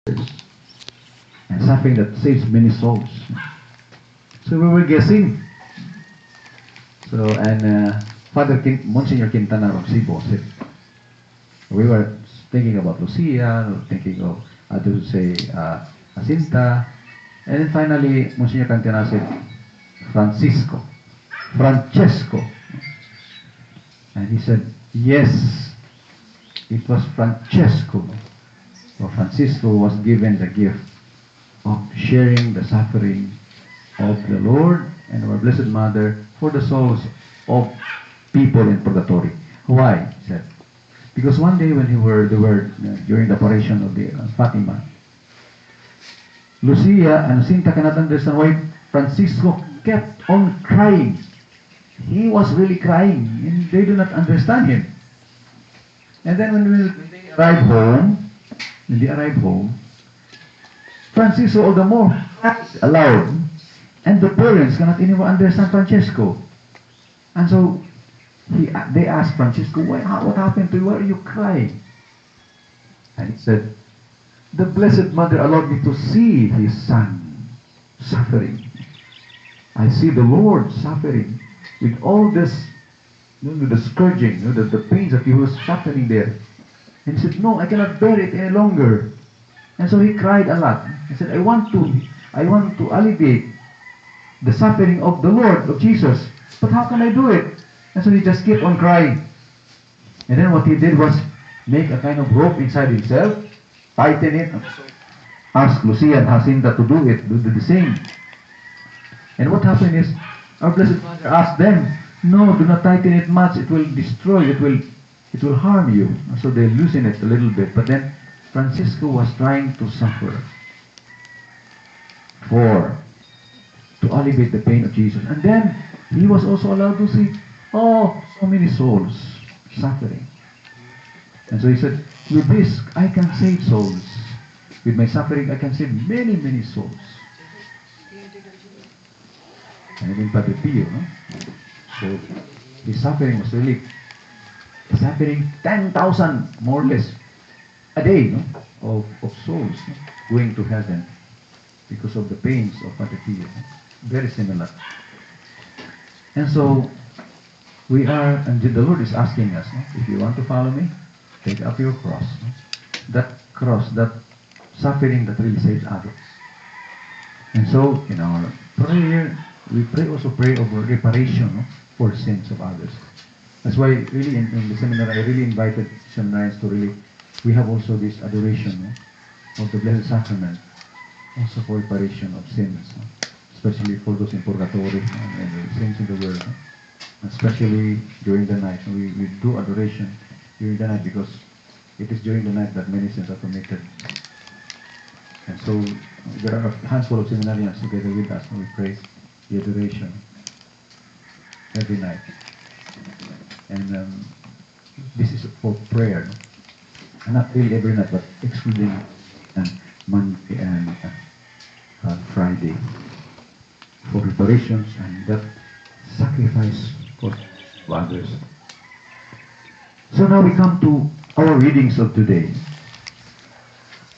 and suffering that saves many souls. So we were guessing. So, and Monsignor Quintana of Cebu said, we were thinking about Lucia, thinking of others say JACINTA, and then finally Monsignor Quintana said Francesco, and he said yes, it was Francesco. So Francisco was given the gift of sharing the suffering of the Lord and our Blessed Mother for the souls of people in purgatory. Why? He said, because one day when they were during the apparition of the Fatima, Lucia and Jacinta cannot understand why Francisco kept on crying. He was really crying, and they do not understand him. And then when they arrive home, Francisco all the more cries aloud, and the parents cannot anymore understand Francesco. And so they asked Francisco, what happened to you? Why are you crying? And he said, the Blessed Mother allowed me to see his son suffering. I see the Lord suffering with all this, the scourging, the pains that he was suffering there. And he said, no, I cannot bear it any longer. And so he cried a lot. He said, I want to alleviate the suffering of the Lord, of Jesus. But how can I do it? And so he just kept on crying. And then what he did was make a kind of rope inside himself, tighten it, ask Lucia and Jacinta to do it, do the same. And what happened is, our Blessed Mother asked them, no, do not tighten it much, it will destroy, it will harm you. So they loosen it a little bit. But then Francisco was trying to suffer to alleviate the pain of Jesus. And then he was also allowed to see, so many souls suffering. And so he said, with this, I can save souls. With my suffering, I can save many, many souls. And even Padre Pio, no? So his suffering was really suffering 10,000 more or less a day, no? of souls, no? Going to heaven because of the pains of Padre Pio. No? Very similar. And so we are, and the Lord is asking us, no? If you want to follow me, take up your cross. No? That cross, that suffering that really saves others. And so in our prayer, we also pray over reparation, no? For sins of others. That's why really in the seminar I really invited seminarians to really, we have also this adoration, no? Of the Blessed Sacrament, also for reparation of sins, no? Especially for those in purgatory and the saints in the world, no? Especially during the night. We do adoration during the night because it is during the night that many sins are committed. And so there are a handful of seminarians together with us and we pray the adoration every night. And this is for prayer. No? Not really every night, but excluding Monday and Friday for reparations and that sacrifice for others. So now we come to our readings of today.